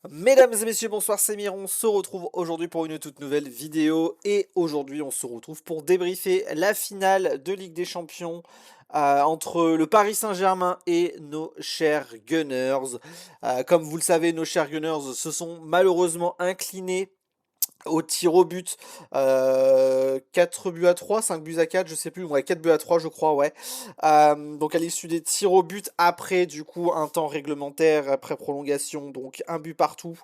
Mesdames et messieurs, bonsoir, c'est Miron. On se retrouve aujourd'hui pour une toute nouvelle vidéo. Et aujourd'hui, on se retrouve pour débriefer la finale de Ligue des Champions entre le Paris Saint-Germain et nos chers Gunners. Comme vous le savez, nos chers Gunners se sont malheureusement inclinés au tir au but, 4 buts à 3, 5 buts à 4, je sais plus, ouais, 4 buts à 3 je crois, ouais. Donc à l'issue des tirs au but, après du coup un temps réglementaire, après prolongation, donc un but partout,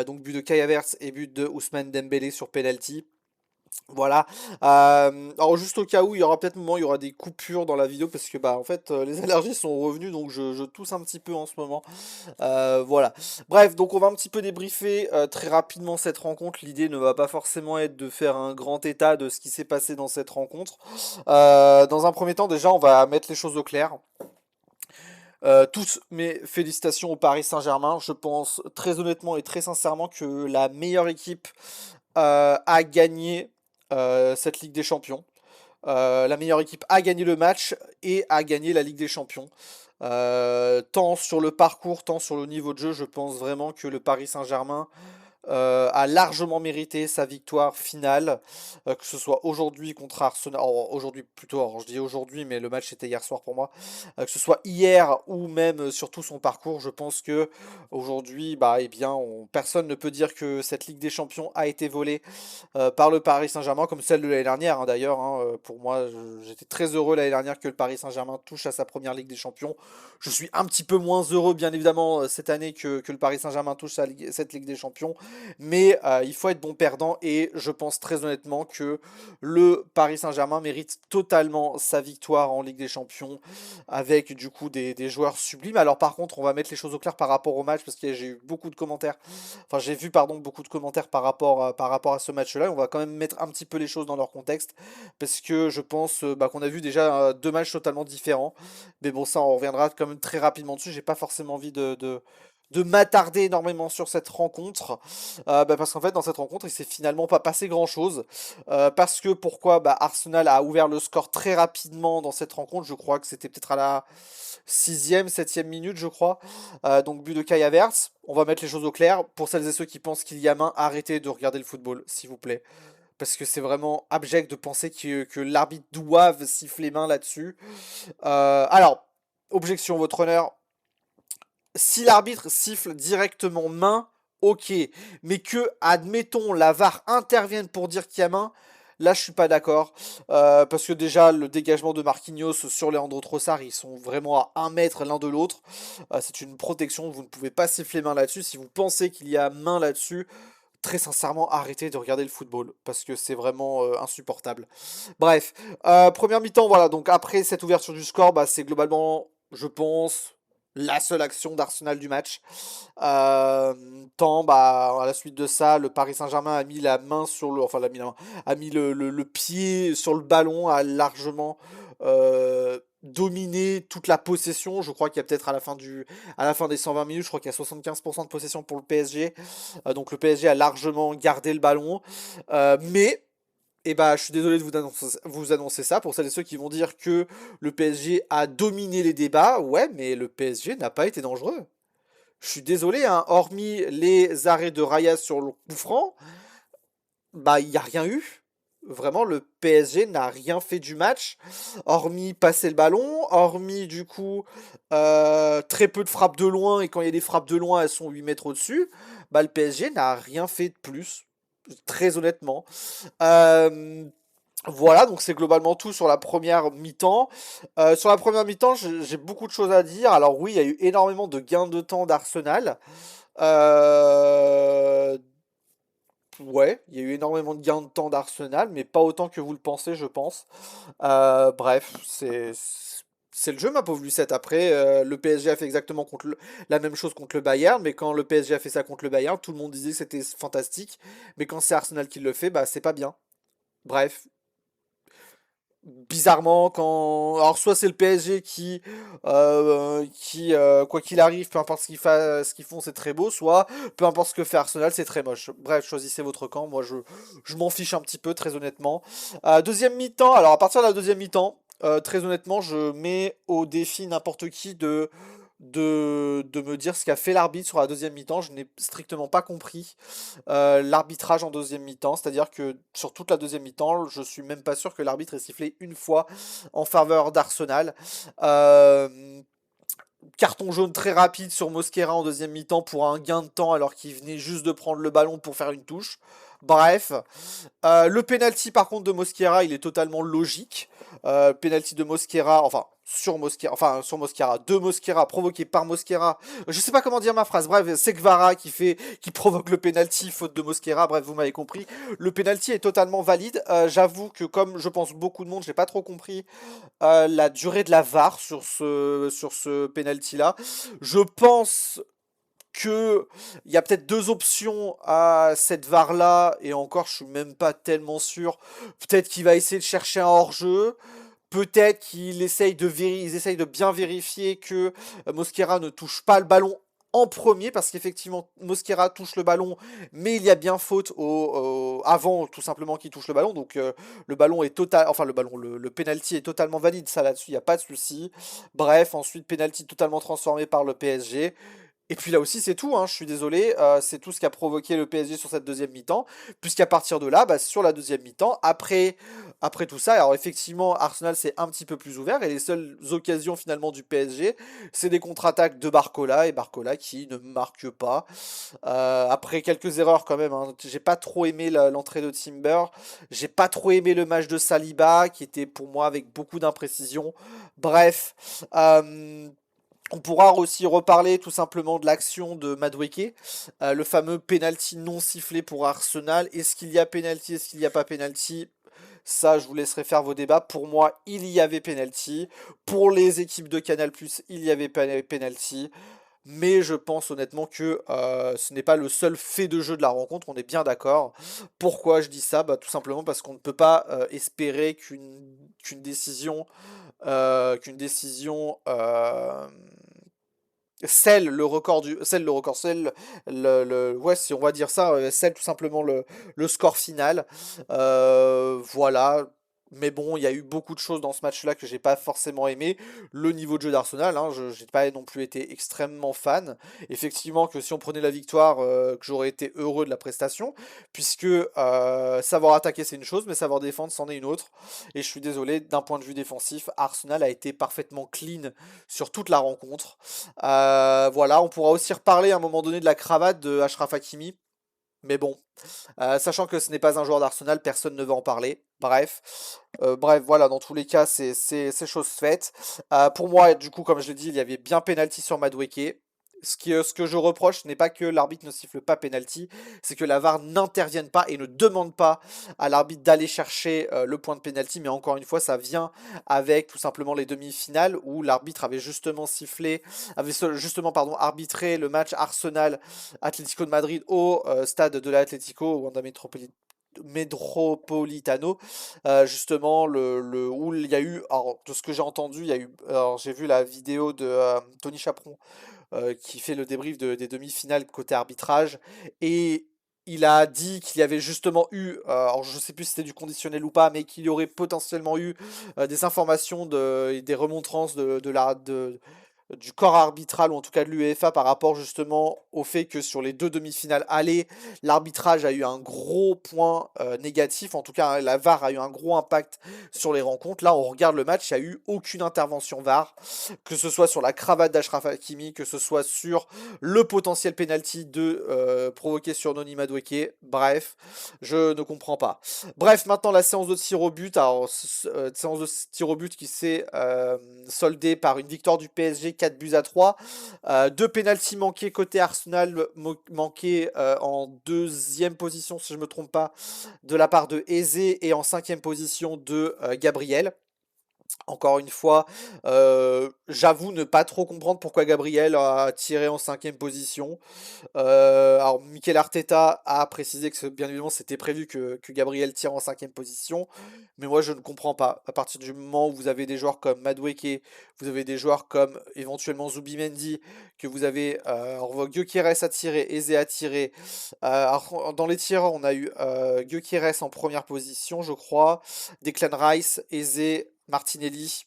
donc but de Kai Havertz et but de Ousmane Dembélé sur penalty. Voilà. Alors juste au cas où, il y aura peut-être un moment, il y aura des coupures dans la vidéo parce que bah en fait les allergies sont revenues donc je tousse un petit peu en ce moment. Voilà. Bref, donc on va un petit peu débriefer très rapidement cette rencontre. L'idée ne va pas forcément être de faire un grand état de ce qui s'est passé dans cette rencontre. Dans un premier temps, déjà, on va mettre les choses au clair. Toutes mes félicitations au Paris Saint-Germain. Je pense très honnêtement et très sincèrement que la meilleure équipe a gagné cette Ligue des Champions. La meilleure équipe a gagné le match et a gagné la Ligue des Champions. Tant sur le parcours, tant sur le niveau de jeu, je pense vraiment que le Paris Saint-Germain a largement mérité sa victoire finale, que ce soit aujourd'hui contre Arsenal, aujourd'hui plutôt, alors je dis aujourd'hui, mais le match était hier soir pour moi, que ce soit hier ou même surtout son parcours, je pense que aujourd'hui, bah, eh bien, personne ne peut dire que cette Ligue des Champions a été volée par le Paris Saint-Germain, comme celle de l'année dernière, hein, d'ailleurs. Hein, pour moi, j'étais très heureux l'année dernière que le Paris Saint-Germain touche à sa première Ligue des Champions. Je suis un petit peu moins heureux, bien évidemment, cette année que le Paris Saint-Germain touche cette Ligue des Champions. Mais il faut être bon perdant et je pense très honnêtement que le Paris Saint-Germain mérite totalement sa victoire en Ligue des Champions avec du coup des joueurs sublimes. Alors par contre, on va mettre les choses au clair par rapport au match parce que j'ai eu beaucoup de commentaires. Enfin, j'ai vu pardon beaucoup de commentaires par rapport à ce match-là. On va quand même mettre un petit peu les choses dans leur contexte parce que je pense bah, qu'on a vu déjà deux matchs totalement différents. Mais bon, ça on reviendra quand même très rapidement dessus. J'ai pas forcément envie de m'attarder énormément sur cette rencontre. Bah, parce qu'en fait, dans cette rencontre, il s'est finalement pas passé grand-chose. Parce que pourquoi bah, Arsenal a ouvert le score très rapidement dans cette rencontre. Je crois que c'était peut-être à la sixième, septième minute, je crois. Donc but de Kai Havertz. On va mettre les choses au clair. Pour celles et ceux qui pensent qu'il y a main, arrêtez de regarder le football, s'il vous plaît. Parce que c'est vraiment abject de penser que l'arbitre doive siffler main là-dessus. Alors, objection, votre honneur, si l'arbitre siffle directement main, ok. Mais que, admettons, la VAR intervienne pour dire qu'il y a main, là je suis pas d'accord. Parce que déjà, le dégagement de Marquinhos sur Leandro Trossard, ils sont vraiment à 1 mètre l'un de l'autre. C'est une protection, vous ne pouvez pas siffler main là-dessus. Si vous pensez qu'il y a main là-dessus, très sincèrement, arrêtez de regarder le football. Parce que c'est vraiment insupportable. Bref, première mi-temps, voilà. Donc après cette ouverture du score, bah, c'est globalement, je pense, la seule action d'Arsenal du match. Tant, bah, à la suite de ça, le Paris Saint-Germain a mis la main sur le, enfin, l'a mis la main, a mis le pied sur le ballon, a largement dominé toute la possession. Je crois qu'il y a peut-être à la fin des 120 minutes, je crois qu'il y a 75% de possession pour le PSG. Donc le PSG a largement gardé le ballon, mais et bah, je suis désolé de vous annoncer ça pour celles et ceux qui vont dire que le PSG a dominé les débats. Ouais, mais le PSG n'a pas été dangereux. Je suis désolé, hein, hormis les arrêts de Raya sur le coup franc, bah, il n'y a rien eu. Vraiment, le PSG n'a rien fait du match, hormis passer le ballon, hormis du coup très peu de frappes de loin, et quand il y a des frappes de loin, elles sont 8 mètres au-dessus. Bah, le PSG n'a rien fait de plus, très honnêtement. Euh, voilà, donc c'est globalement tout sur la première mi-temps. Sur la première mi-temps, j'ai beaucoup de choses à dire. Alors oui, il y a eu énormément de gains de temps d'Arsenal. Euh, ouais, il y a eu énormément de gains de temps d'Arsenal, mais pas autant que vous le pensez, je pense. Bref, c'est le jeu, ma pauvre Lucette. Après, le PSG a fait exactement la même chose contre le Bayern, mais quand le PSG a fait ça contre le Bayern, tout le monde disait que c'était fantastique. Mais quand c'est Arsenal qui le fait, bah c'est pas bien. Bref, bizarrement quand alors soit c'est le PSG qui quoi qu'il arrive peu importe ce qu'ils font c'est très beau, soit peu importe ce que fait Arsenal c'est très moche. Bref, choisissez votre camp. Moi je m'en fiche un petit peu, très honnêtement. Deuxième mi-temps, alors à partir de la deuxième mi-temps, très honnêtement je mets au défi n'importe qui de me dire ce qu'a fait l'arbitre sur la deuxième mi-temps. Je n'ai strictement pas compris l'arbitrage en deuxième mi-temps. C'est-à-dire que sur toute la deuxième mi-temps, je suis même pas sûr que l'arbitre ait sifflé une fois en faveur d'Arsenal. Euh, Carton jaune très rapide sur Mosquera en deuxième mi-temps pour un gain de temps alors qu'il venait juste de prendre le ballon pour faire une touche. Bref, le penalty par contre de Mosquera, il est totalement logique. Penalty de Mosquera, sur Mosquera, de Mosquera, provoqué par Mosquera. Je sais pas comment dire ma phrase. Bref, c'est Kvara qui provoque le penalty, faute de Mosquera. Bref, vous m'avez compris. Le penalty est totalement valide. J'avoue que comme je pense beaucoup de monde, j'ai pas trop compris la durée de la VAR sur ce penalty là. Je pense que il y a peut-être deux options à cette VAR là, et encore je suis même pas tellement sûr. Peut-être qu'il va essayer de chercher un hors-jeu. Peut-être ils essayent de bien vérifier que Mosquera ne touche pas le ballon en premier, parce qu'effectivement Mosquera touche le ballon, mais il y a bien faute avant tout simplement qu'il touche le ballon. Donc le ballon est total, enfin le penalty est totalement valide, ça là-dessus il n'y a pas de souci. Bref, ensuite penalty totalement transformé par le PSG. Et puis là aussi, c'est tout, hein, je suis désolé, c'est tout ce qui a provoqué le PSG sur cette deuxième mi-temps, puisqu'à partir de là, bah, sur la deuxième mi-temps, après tout ça, alors effectivement, Arsenal c'est un petit peu plus ouvert, et les seules occasions finalement du PSG, c'est des contre-attaques de Barcola, et Barcola qui ne marque pas. Après quelques erreurs quand même, hein. J'ai pas trop aimé l'entrée de Timber, j'ai pas trop aimé le match de Saliba, qui était pour moi avec beaucoup d'imprécision. Bref, on pourra aussi reparler tout simplement de l'action de Madueke, le fameux penalty non sifflé pour Arsenal. Est-ce qu'il y a penalty, est-ce qu'il n'y a pas penalty? Ça, je vous laisserai faire vos débats. Pour moi, il y avait penalty. Pour les équipes de Canal+, il y avait penalty. Mais je pense honnêtement que ce n'est pas le seul fait de jeu de la rencontre, on est bien d'accord. Pourquoi je dis ça? Bah, tout simplement parce qu'on ne peut pas espérer qu'une décision, qu'une décision scelle ouais, si on va dire ça, scelle tout simplement le score final. Voilà. Mais bon, il y a eu beaucoup de choses dans ce match-là que j'ai pas forcément aimé. Le niveau de jeu d'Arsenal, hein, je j'ai pas non plus été extrêmement fan. Effectivement, que si on prenait la victoire, que j'aurais été heureux de la prestation, puisque savoir attaquer c'est une chose, mais savoir défendre c'en est une autre. Et je suis désolé, d'un point de vue défensif, Arsenal a été parfaitement clean sur toute la rencontre. Voilà, on pourra aussi reparler à un moment donné de la cravate de Achraf Hakimi. Mais bon, sachant que ce n'est pas un joueur d'Arsenal, personne ne va en parler. Bref, voilà, dans tous les cas, c'est chose faite. Pour moi, du coup, comme je l'ai dit, il y avait bien penalty sur Madueke. Ce que je reproche, ce n'est pas que l'arbitre ne siffle pas penalty, c'est que la VAR n'intervienne pas et ne demande pas à l'arbitre d'aller chercher le point de penalty. Mais encore une fois, ça vient avec tout simplement les demi-finales où l'arbitre avait justement pardon, arbitré le match Arsenal-Atlético de Madrid au stade de l'Atlético, au Wanda Metropolitano, justement où il y a eu, alors de ce que j'ai entendu, il y a eu, alors j'ai vu la vidéo de Tony Chaperon qui fait le débrief des demi-finales côté arbitrage, et il a dit qu'il y avait justement eu, alors je sais plus si c'était du conditionnel ou pas, mais qu'il y aurait potentiellement eu des informations et des remontrances du corps arbitral, ou en tout cas de l'UEFA, par rapport justement au fait que sur les deux demi-finales aller, l'arbitrage a eu un gros point négatif, en tout cas la VAR a eu un gros impact sur les rencontres. Là on regarde le match, il n'y a eu aucune intervention VAR, que ce soit sur la cravate d'Achraf Hakimi, que ce soit sur le potentiel penalty provoqué sur Noni Madueke. Bref, je ne comprends pas. Bref, maintenant la séance de tir au but, alors séance de tir au but qui s'est soldée par une victoire du PSG 4-3. Deux pénaltys manqués côté Arsenal, manqués en deuxième position, si je ne me trompe pas, de la part de Eze, et en cinquième position de Gabriel. Encore une fois, j'avoue ne pas trop comprendre pourquoi Gabriel a tiré en cinquième position. Alors, Mikel Arteta a précisé que bien évidemment c'était prévu que Gabriel tire en cinquième position, mais moi je ne comprends pas. À partir du moment où vous avez des joueurs comme Madueke, vous avez des joueurs comme éventuellement Zubimendi, que vous avez Gyökeres à tirer, Eze à tirer. Alors, dans les tireurs, on a eu Gyökeres en première position, je crois, Declan Rice, Eze, Martinelli.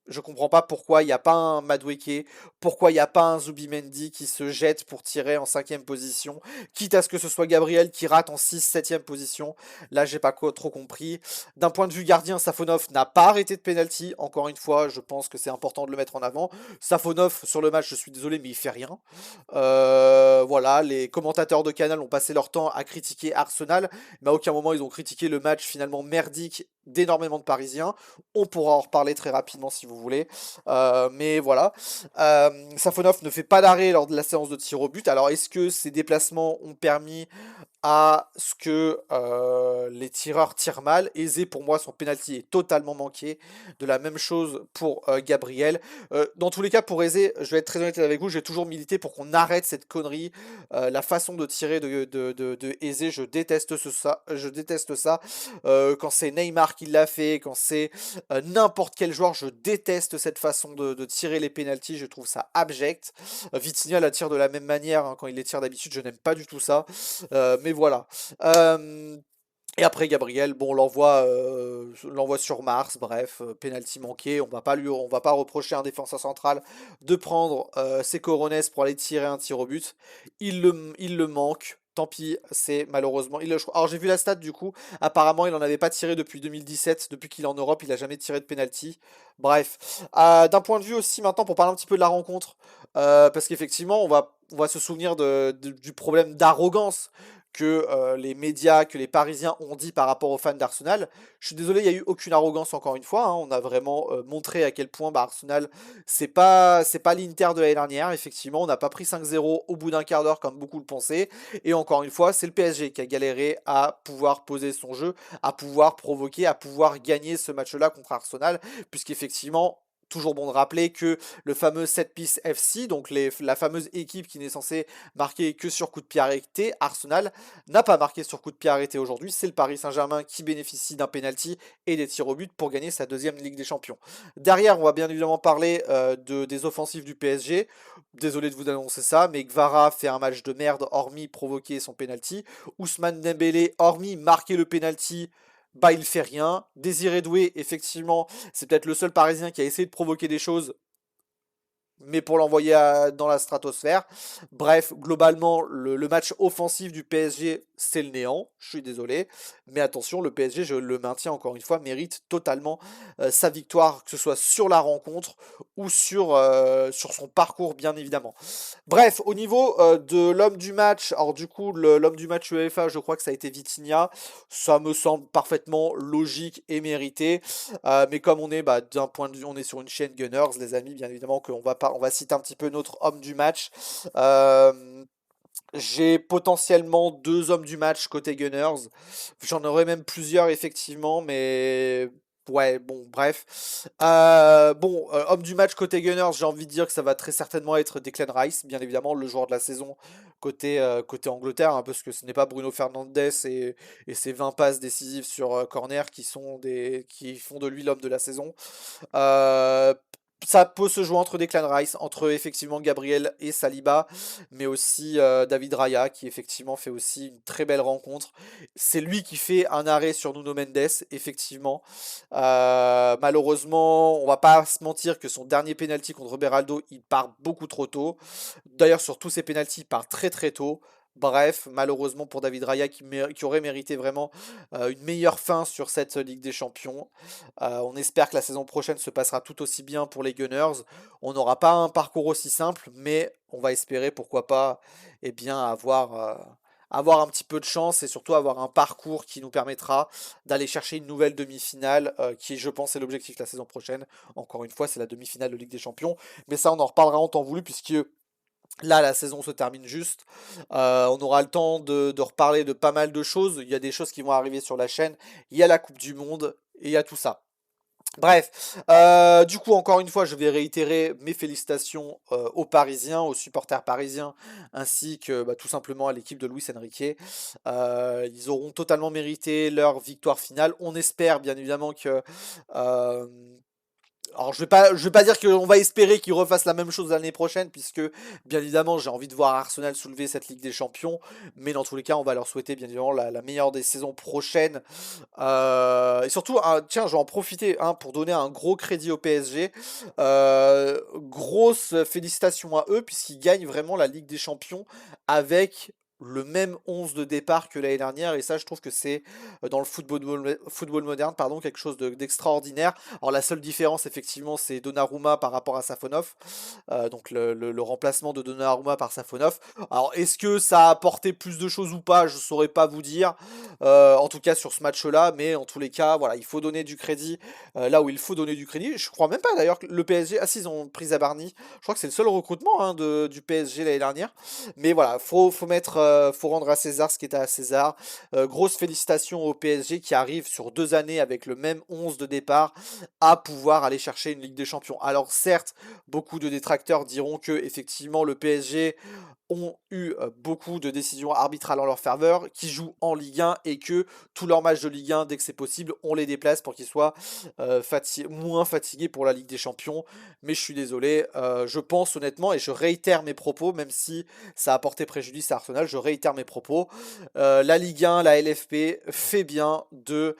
Je comprends pas pourquoi il n'y a pas un Madueke, pourquoi il n'y a pas un Zubimendi qui se jette pour tirer en cinquième position, quitte à ce que ce soit Gabriel qui rate en 6 septième position. Là, j'ai pas trop compris. D'un point de vue gardien, Safonov n'a pas arrêté de penalty. Encore une fois, je pense que c'est important de le mettre en avant. Safonov, sur le match, je suis désolé, mais il fait rien. Voilà, les commentateurs de Canal ont passé leur temps à critiquer Arsenal, mais à aucun moment ils ont critiqué le match finalement merdique d'énormément de Parisiens. On pourra en reparler très rapidement si vous voulez. Mais voilà. Safonov ne fait pas d'arrêt lors de la séance de tir au but. Alors est-ce que ces déplacements ont permis à ce que les tireurs tirent mal? Aizé, pour moi, son penalty est totalement manqué. De la même chose pour Gabriel. Dans tous les cas, pour Aizé, je vais être très honnête avec vous, j'ai toujours milité pour qu'on arrête cette connerie. La façon de tirer de Aizé, je déteste ça. Je déteste ça. Quand c'est Neymar qui l'a fait, quand c'est n'importe quel joueur, je déteste cette façon de tirer les pénaltys. Je trouve ça abject. Vitinha la tire de la même manière hein, quand il les tire d'habitude. Je n'aime pas du tout ça. Mais voilà. Euh, et après Gabriel, bon, l'envoie sur Mars, bref, penalty manqué. On va pas reprocher à un défenseur central de prendre ses coronets pour aller tirer un tir au but. Il le manque. Tant pis, c'est malheureusement. Alors j'ai vu la stat du coup. Apparemment, il en avait pas tiré depuis 2017. Depuis qu'il est en Europe, il a jamais tiré de penalty. Bref. D'un point de vue aussi maintenant, pour parler un petit peu de la rencontre, parce qu'effectivement, on va se souvenir du problème d'arrogance que les médias, que les Parisiens ont dit par rapport aux fans d'Arsenal. Je suis désolé, il n'y a eu aucune arrogance encore une fois. Hein. On a vraiment montré à quel point bah, Arsenal, c'est pas l'Inter de l'année dernière. Effectivement, on n'a pas pris 5-0 au bout d'un quart d'heure comme beaucoup le pensaient. Et encore une fois, c'est le PSG qui a galéré à pouvoir poser son jeu, à pouvoir provoquer, à pouvoir gagner ce match-là contre Arsenal, puisqu'effectivement, toujours bon de rappeler que le fameux 7 piece FC, donc la fameuse équipe qui n'est censée marquer que sur coup de pied arrêté, Arsenal n'a pas marqué sur coup de pied arrêté aujourd'hui. C'est le Paris Saint-Germain qui bénéficie d'un penalty et des tirs au but pour gagner sa deuxième Ligue des Champions. Derrière, on va bien évidemment parler des offensives du PSG. Désolé de vous annoncer ça, mais Gvara fait un match de merde hormis provoquer son penalty. Ousmane Dembélé, hormis marquer le penalty, bah il fait rien. Désiré Doué, effectivement, c'est peut-être le seul Parisien qui a essayé de provoquer des choses, mais pour l'envoyer dans la stratosphère. Bref, globalement, le match offensif du PSG, c'est le néant. Je suis désolé. Mais attention, le PSG, je le maintiens encore une fois, mérite totalement sa victoire, que ce soit sur la rencontre ou sur son parcours, bien évidemment. Bref, au niveau de l'homme du match, alors du coup, l'homme du match UEFA, je crois que ça a été Vitinha. Ça me semble parfaitement logique et mérité. Mais comme on est d'un point de vue, on est sur une chaîne Gunners, les amis, bien évidemment qu'on va pas, on va citer un petit peu notre homme du match. Euh, j'ai potentiellement deux hommes du match côté Gunners. J'en aurais même plusieurs effectivement, mais ouais, bon, bref. Homme du match côté Gunners, j'ai envie de dire que ça va très certainement être Declan Rice, bien évidemment, le joueur de la saison côté Angleterre, hein, parce que ce n'est pas Bruno Fernandes et ses 20 passes décisives sur corner qui font de lui l'homme de la saison. Euh, Ça peut se jouer entre Declan Rice, entre effectivement Gabriel et Saliba, mais aussi David Raya qui effectivement fait aussi une très belle rencontre. C'est lui qui fait un arrêt sur Nuno Mendes, effectivement. Malheureusement, on va pas se mentir que son dernier penalty contre Beraldo, il part beaucoup trop tôt. D'ailleurs, sur tous ses penalties, il part très très tôt. Bref, malheureusement pour David Raya qui aurait mérité vraiment une meilleure fin sur cette Ligue des Champions. On espère que la saison prochaine se passera tout aussi bien pour les Gunners. On n'aura pas un parcours aussi simple, mais on va espérer, pourquoi pas, eh bien, avoir un petit peu de chance et surtout avoir un parcours qui nous permettra d'aller chercher une nouvelle demi-finale, qui, je pense, est l'objectif la saison prochaine. Encore une fois, c'est la demi-finale de Ligue des Champions. Mais ça, on en reparlera en temps voulu, puisque là, la saison se termine juste. On aura le temps de reparler de pas mal de choses. Il y a des choses qui vont arriver sur la chaîne. Il y a la Coupe du Monde et il y a tout ça. Bref, du coup, encore une fois, je vais réitérer mes félicitations aux Parisiens, aux supporters parisiens, ainsi que tout simplement à l'équipe de Luis Enrique. Ils auront totalement mérité leur victoire finale. On espère bien évidemment que euh, Alors je vais pas dire qu'on va espérer qu'ils refassent la même chose l'année prochaine, puisque bien évidemment j'ai envie de voir Arsenal soulever cette Ligue des Champions, mais dans tous les cas on va leur souhaiter bien évidemment la meilleure des saisons prochaines. Et surtout, tiens, je vais en profiter pour donner un gros crédit au PSG. Grosse félicitations à eux, puisqu'ils gagnent vraiment la Ligue des Champions avec le même 11 de départ que l'année dernière, et ça je trouve que c'est dans le football moderne, pardon, quelque chose d'extraordinaire. Alors la seule différence effectivement c'est Donnarumma par rapport à Safonov, donc le remplacement de Donnarumma par Safonov. Alors est-ce que ça a apporté plus de choses ou pas, je saurais pas vous dire, en tout cas sur ce match-là, mais en tous les cas, voilà, il faut donner du crédit là où il faut donner du crédit. Je crois même pas d'ailleurs que le PSG, ah si, ils ont pris Zabarni, je crois que c'est le seul recrutement du PSG l'année dernière, mais voilà, faut rendre à César ce qui est à César. Grosse félicitations au PSG qui arrive sur 2 années avec le même 11 de départ à pouvoir aller chercher une Ligue des Champions. Alors certes, beaucoup de détracteurs diront que effectivement le PSG ont eu beaucoup de décisions arbitrales en leur faveur, qui jouent en Ligue 1 et que tous leurs matchs de Ligue 1, dès que c'est possible, on les déplace pour qu'ils soient moins fatigués pour la Ligue des Champions. Mais je suis désolé, je pense honnêtement, et je réitère mes propos, même si ça a porté préjudice à Arsenal, je réitère mes propos. La Ligue 1, la LFP fait bien de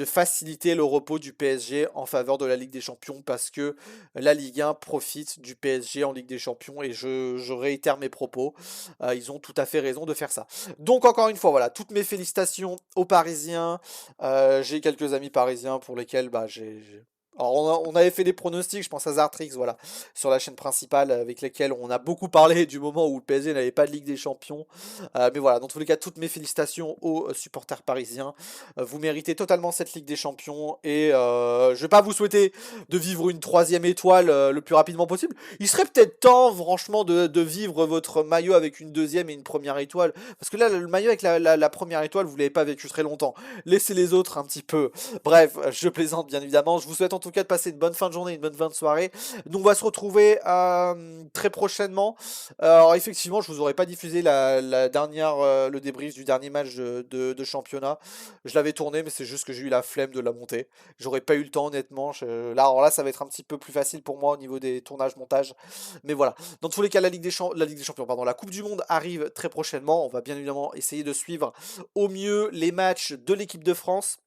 faciliter le repos du PSG en faveur de la Ligue des Champions, parce que la Ligue 1 profite du PSG en Ligue des Champions, et je réitère mes propos. Ils ont tout à fait raison de faire ça. Donc encore une fois, voilà, toutes mes félicitations aux Parisiens. J'ai quelques amis parisiens pour lesquels alors on avait fait des pronostics, je pense à Zartrix, voilà, sur la chaîne principale, avec lesquels on a beaucoup parlé du moment où le PSG n'avait pas de Ligue des Champions. Mais voilà, dans tous les cas, toutes mes félicitations aux supporters parisiens. Vous méritez totalement cette Ligue des Champions, et je vais pas vous souhaiter de vivre une troisième étoile le plus rapidement possible. Il serait peut-être temps, franchement, de vivre votre maillot avec une deuxième et une première étoile, parce que là, le maillot avec la première étoile, vous l'avez pas vécu très longtemps. Laissez les autres un petit peu. Bref, je plaisante bien évidemment. Je vous souhaite en tout cas de passer une bonne fin de journée, une bonne fin de soirée. Nous, on va se retrouver très prochainement. Alors effectivement, je vous aurais pas diffusé la dernière, le débrief du dernier match de championnat. Je l'avais tourné, mais c'est juste que j'ai eu la flemme de la monter. J'aurais pas eu le temps, honnêtement. Alors là, ça va être un petit peu plus facile pour moi au niveau des tournages, montages. Mais voilà. Dans tous les cas, la Ligue des Champions, pardon, la Coupe du Monde arrive très prochainement. On va bien évidemment essayer de suivre au mieux les matchs de l'équipe de France,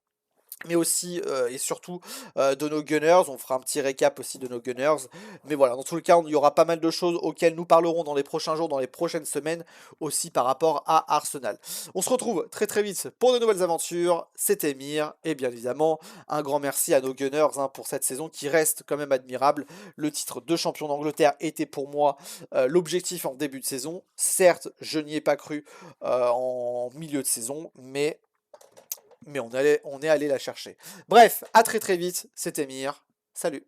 mais aussi et surtout de nos Gunners. On fera un petit récap aussi de nos Gunners. Mais voilà, dans tous les cas, il y aura pas mal de choses auxquelles nous parlerons dans les prochains jours, dans les prochaines semaines, aussi par rapport à Arsenal. On se retrouve très très vite pour de nouvelles aventures. C'était Mir, et bien évidemment, un grand merci à nos Gunners pour cette saison qui reste quand même admirable. Le titre de champion d'Angleterre était pour moi l'objectif en début de saison. Certes, je n'y ai pas cru en milieu de saison, mais on est allé la chercher. Bref, à très très vite, c'était Mir. Salut.